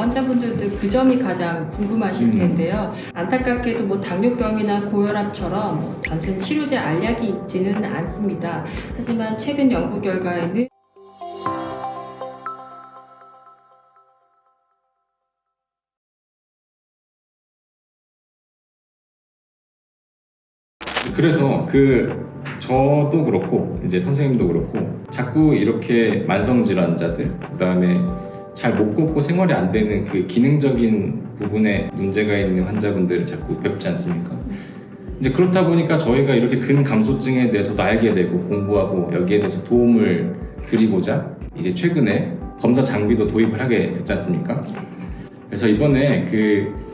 환자분들도 그 점이 가장 궁금하실 텐데요. 안타깝게도 당뇨병이나 고혈압처럼 단순 치료제 알약이 있지는 않습니다. 하지만 최근 연구 결과에는 그래서 저도 그렇고 이제 선생님도 그렇고 자꾸 이렇게 만성 질환자들, 그다음에 잘 못 걷고 생활이 안 되는 그 기능적인 부분에 문제가 있는 환자분들을 자꾸 뵙지 않습니까? 이제 그렇다 보니까 저희가 이렇게 근감소증에 대해서도 알게 되고 공부하고 여기에 대해서 도움을 드리고자 이제 최근에 검사 장비도 도입을 하게 됐지 않습니까? 그래서 이번에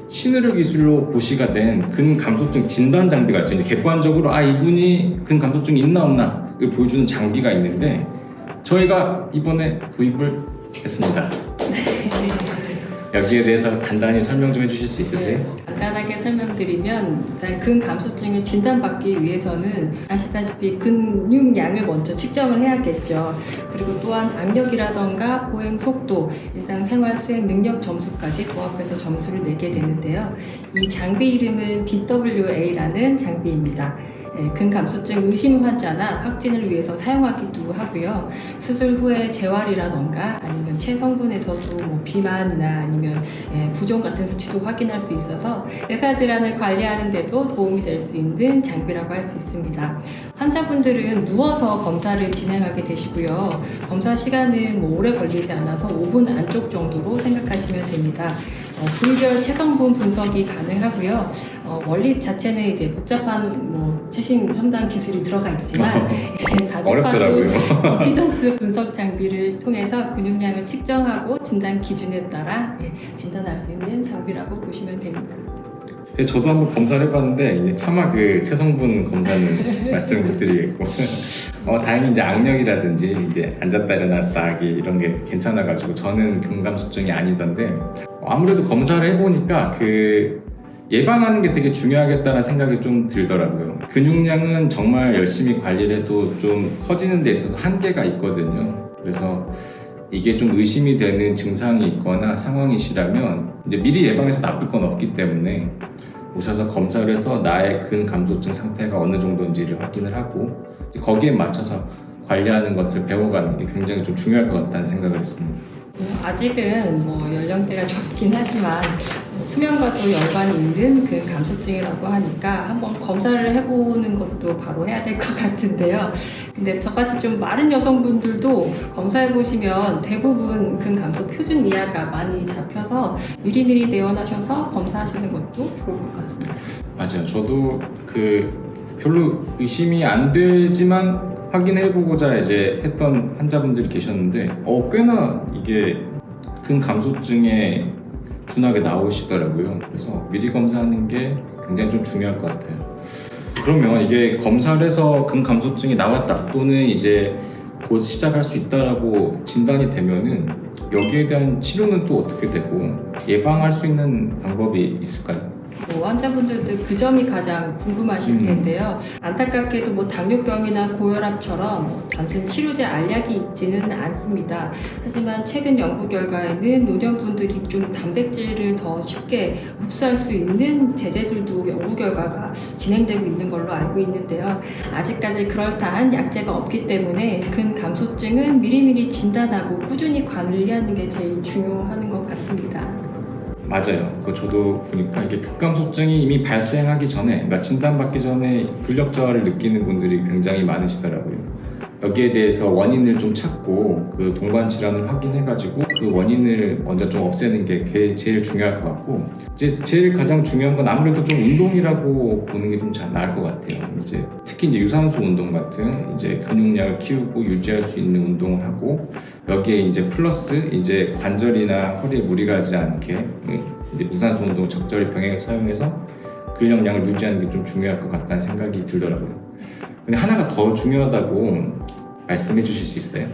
신의료 기술로 고시가 된 근감소증 진단 장비가 있어요. 이제 객관적으로 이분이 근감소증이 있나 없나 를 보여주는 장비가 있는데 저희가 이번에 도입을 했습니다. 여기에 대해서 간단히 설명 좀 해주실 수 있으세요? 간단하게 설명드리면 일단 근감소증을 진단받기 위해서는 아시다시피 근육량을 먼저 측정을 해야겠죠. 그리고 또한 악력이라던가 보행 속도, 일상생활 수행 능력 점수까지 도합해서 점수를 내게 되는데요. 이 장비 이름은 BWA라는 장비입니다. 근감소증 의심 환자나 확진을 위해서 사용하기도 하고요. 수술 후에 재활이라던가 아니면 체성분에서도 비만이나 아니면 부종 같은 수치도 확인할 수 있어서 의사질환을 관리하는 데도 도움이 될 수 있는 장비라고 할 수 있습니다. 환자분들은 누워서 검사를 진행하게 되시고요. 검사 시간은 오래 걸리지 않아서 5분 안쪽 정도로 생각하시면 됩니다. 부위별 체성분 분석이 가능하고요. 원리 자체는 이제 복잡한 최신 첨단 기술이 들어가 있지만 어렵더라고요. 임피던스 분석 장비를 통해서 근육량을 측정하고 진단 기준에 따라 진단할 수 있는 장비라고 보시면 됩니다. 저도 한번 검사를 해봤는데 이제 차마 체성분 검사는 말씀을 못 드리겠고 다행히 이제 악력이라든지 이제 앉았다 일어났다 하기 이런 게 괜찮아가지고 저는 근감소증이 아니던데 아무래도 검사를 해보니까 예방하는 게 되게 중요하겠다는 생각이 좀 들더라고요. 근육량은 정말 열심히 관리를 해도 좀 커지는 데 있어서 한계가 있거든요. 그래서 이게 좀 의심이 되는 증상이 있거나 상황이시라면 이제 미리 예방해서 나쁠 건 없기 때문에 오셔서 검사를 해서 나의 근감소증 상태가 어느 정도인지를 확인을 하고 거기에 맞춰서 관리하는 것을 배워가는 게 굉장히 좀 중요할 것 같다는 생각을 했습니다. 아직은 연령대가 적긴 하지만 수면과도 연관이 있는 근감소증이라고 하니까 한번 검사를 해보는 것도 바로 해야 될 것 같은데요. 근데 저같이 좀 마른 여성분들도 검사해보시면 대부분 근감소 표준 이하가 많이 잡혀서 미리미리 내원하셔서 검사하시는 것도 좋을 것 같습니다. 맞아요. 저도 별로 의심이 안 되지만 확인해보고자 이제 했던 환자분들이 계셨는데 꽤나 이게 근감소증에 둔하게 나오시더라고요. 그래서 미리 검사하는 게 굉장히 좀 중요할 것 같아요. 그러면 이게 검사를 해서 근감소증이 나왔다 또는 이제 곧 시작할 수 있다라고 진단이 되면은 여기에 대한 치료는 또 어떻게 되고 예방할 수 있는 방법이 있을까요? 환자분들도 그 점이 가장 궁금하실 텐데요. 안타깝게도 당뇨병이나 고혈압처럼 단순 치료제 알약이 있지는 않습니다. 하지만 최근 연구 결과에는 노년분들이 좀 단백질을 더 쉽게 흡수할 수 있는 제제들도 연구 결과가 진행되고 있는 걸로 알고 있는데요. 아직까지 그럴듯한 약제가 없기 때문에 근감소증은 미리미리 진단하고 꾸준히 관리하는 게 제일 중요한 것 같습니다. 맞아요. 저도 보니까 이게 근감소증이 이미 발생하기 전에, 그러니까 진단받기 전에 근력 저하를 느끼는 분들이 굉장히 많으시더라고요. 여기에 대해서 원인을 좀 찾고 동반 질환을 확인해가지고 원인을 먼저 좀 없애는 게 제일 중요할 것 같고, 이제 제일 가장 중요한 건 아무래도 좀 운동이라고 보는 게 좀 나을 것 같아요. 특히 이제 유산소 운동 같은 이제 근육량을 키우고 유지할 수 있는 운동을 하고, 여기에 이제 플러스 이제 관절이나 허리에 무리가 가지 않게 이제 무산소 운동을 적절히 병행해서 사용해서 근력량을 유지하는 게 좀 중요할 것 같다는 생각이 들더라고요. 근데 하나가 더 중요하다고 말씀해 주실 수 있어요?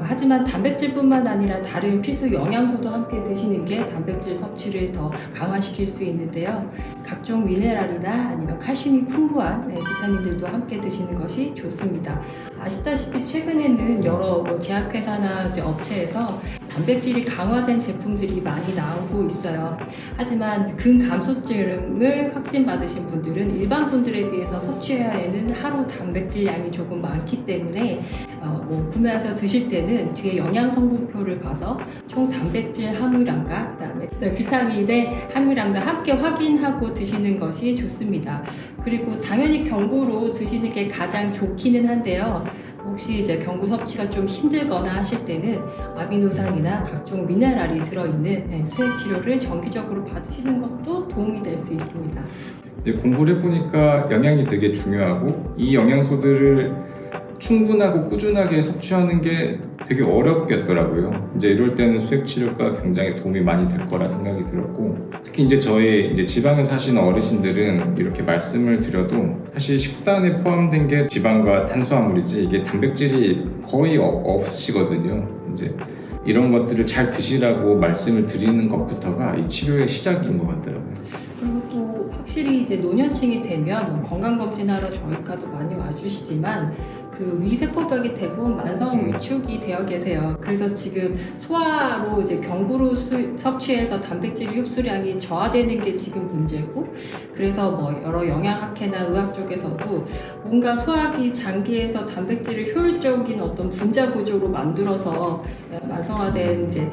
하지만 단백질뿐만 아니라 다른 필수 영양소도 함께 드시는 게 단백질 섭취를 더 강화시킬 수 있는데요. 각종 미네랄이나 아니면 칼슘이 풍부한 비타민들도 함께 드시는 것이 좋습니다. 아시다시피 최근에는 여러 뭐 제약회사나 이제 업체에서 단백질이 강화된 제품들이 많이 나오고 있어요. 하지만 근감소증을 확진받으신 분들은 일반 분들에 비해서 섭취해야 하는 하루 단백질 양이 조금 많기 때문에 뭐 구매해서 드실 때는 뒤에 영양 성분표를 봐서 총 단백질 함유량과 그다음에 비타민의 함유량과 함께 확인하고 드시는 것이 좋습니다. 그리고 당연히 경구로 드시는 게 가장 좋기는 한데요. 혹시 이제 경구 섭취가 좀 힘들거나 하실 때는 아미노산이나 각종 미네랄이 들어있는 수액 치료를 정기적으로 받으시는 것도 도움이 될 수 있습니다. 이제 공부를 해보니까 영양이 되게 중요하고 이 영양소들을 충분하고 꾸준하게 섭취하는 게 되게 어렵겠더라고요. 이제 이럴 때는 수액 치료가 굉장히 도움이 많이 될 거라 생각이 들었고, 특히 이제 저희 이제 지방에 사시는 어르신들은 이렇게 말씀을 드려도 사실 식단에 포함된 게 지방과 탄수화물이지 이게 단백질이 거의 없으시거든요. 이제 이런 것들을 잘 드시라고 말씀을 드리는 것부터가 이 치료의 시작인 것 같더라고요. 그리고 또 확실히 이제 노년층이 되면 뭐 건강검진하러 저희과도 많이 와주시지만 그 위세포벽이 대부분 만성 위축이 되어 계세요. 그래서 지금 소화로 이제 경구로 섭취해서 단백질 흡수량이 저하되는 게 지금 문제고, 그래서 뭐 여러 영양학회나 의학 쪽에서도 뭔가 소화기 장기에서 단백질을 효율적인 어떤 분자 구조로 만들어서 만성화된 이제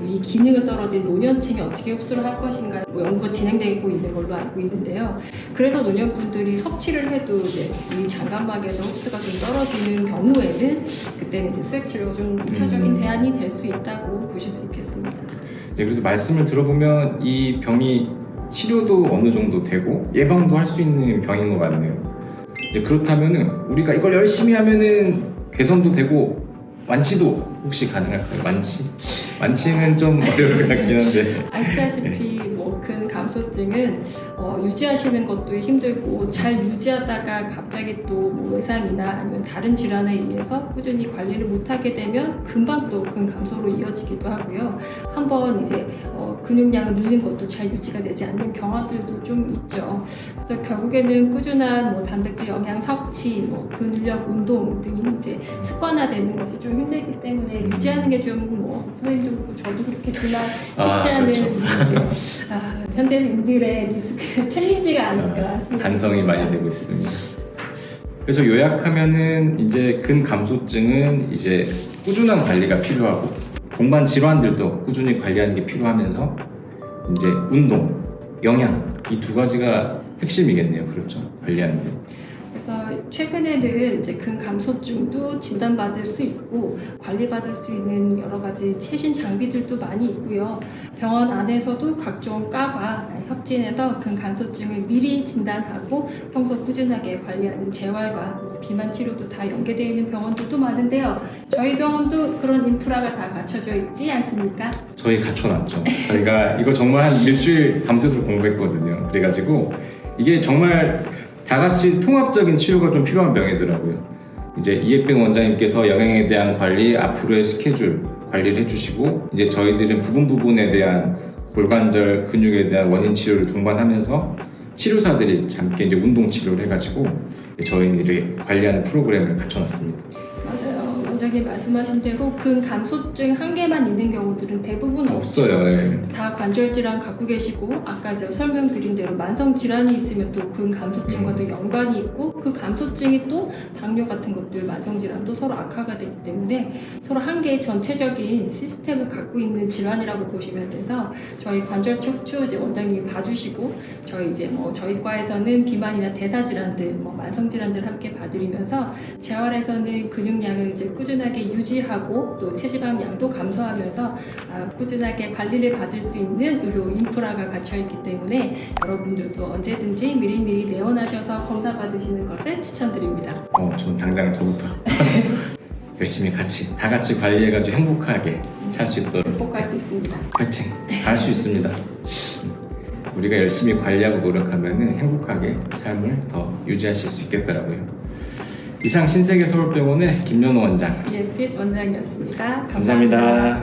이 기능을 떨어진 노년층이 어떻게 흡수를 할 것인가 뭐 연구가 진행되고 있는 걸로 알고 있는데요. 그래서 노년분들이 섭취를 해도 이제 이 장간막에서 흡수가 좀 떨어지는 경우에는 그때는 이제 수액 치료가 좀 2차적인 대안이 될 수 있다고 보실 수 있겠습니다. 네, 그래도 말씀을 들어보면 이 병이 치료도 어느 정도 되고 예방도 할 수 있는 병인 것 같네요. 이제 그렇다면은 우리가 이걸 열심히 하면은 개선도 되고 완치도 혹시 가능할까요? 완치는 좀 어려울 것 같긴 한데. 아시다시피 뭐 근감소증은 유지하시는 것도 힘들고 잘 유지하다가 갑자기 또 뭐 외상이나 아니면 다른 질환에 의해서 꾸준히 관리를 못하게 되면 금방 또 근감소로 이어지기도 하고요. 한번 이제 근육량을 늘린 것도 잘 유지가 되지 않는 경화들도 좀 있죠. 그래서 결국에는 꾸준한 뭐 단백질 영양 섭취, 뭐 근력 운동 등이 이제 습관화되는 것이 좀 힘들기 때문에 유지하는 게 좀 뭐 선생님도 그렇고 저도 그렇게 별로 쉽지 않은 그렇죠. 현대인들의 리스크 챌린지가 아닐까. 반성이 많이 되고 있습니다. 그래서 요약하면은 이제 근감소증은 이제 꾸준한 관리가 필요하고 동반 질환들도 꾸준히 관리하는 게 필요하면서 이제 운동, 영양 이 두 가지가 핵심이겠네요. 그렇죠? 관리하는 게. 그래서 최근에는 이제 근감소증도 진단받을 수 있고 관리받을 수 있는 여러 가지 최신 장비들도 많이 있고요. 병원 안에서도 각종 과가 협진해서 근감소증을 미리 진단하고 평소 꾸준하게 관리하는 재활과 비만 치료도 다 연계되어 있는 병원들도 많은데요. 저희 병원도 그런 인프라가 다 갖춰져 있지 않습니까? 저희 갖춰놨죠. 저희가 이거 정말 한 일주일 밤새도록 공부했거든요. 그래가지고 이게 정말 다 같이 통합적인 치료가 좀 필요한 병이더라고요. 이제 이혜병 원장님께서 영양에 대한 관리, 앞으로의 스케줄 관리를 해주시고 이제 저희들은 부분에 대한 골관절 근육에 대한 원인 치료를 동반하면서 치료사들이 함께 이제 운동 치료를 해가지고 저희는 이렇게 관리하는 프로그램을 갖춰놨습니다. 맞아요. 원장님 말씀하신 대로 근감소증 한 개만 있는 경우들은 대부분 없어요. 네. 다 관절 질환 갖고 계시고 아까 제가 설명드린 대로 만성 질환이 있으면 또 근감소증과도 연관이 있고 그 감소증이 또 당뇨 같은 것들 만성 질환도 서로 악화가 되기 때문에 서로 한 개의 전체적인 시스템을 갖고 있는 질환이라고 보시면 돼서 저희 관절 척추 이제 원장님이 봐주시고 저희 이제 뭐 저희 과에서는 비만이나 대사 질환들 뭐 만성 질환들 함께 봐드리면서 재활에서는 근육량을 이제 꾸준하게 유지하고 또 체지방 양도 감소하면서 꾸준하게 관리를 받을 수 있는 의료 인프라가 갖춰 있기 때문에 여러분들도 언제든지 미리미리 내원하셔서 검사 받으시는 것을 추천드립니다. 전 당장 저부터 열심히 다 같이 관리해가지고 행복하게 살 수 있도록 극복할 수 있습니다. 파이팅! 다 할 수 있습니다. 우리가 열심히 관리하고 노력하면 행복하게 삶을 더 유지하실 수 있겠더라고요. 이상 신세계 서울병원의 김연호 원장 이혜빛 원장이었습니다. 감사합니다.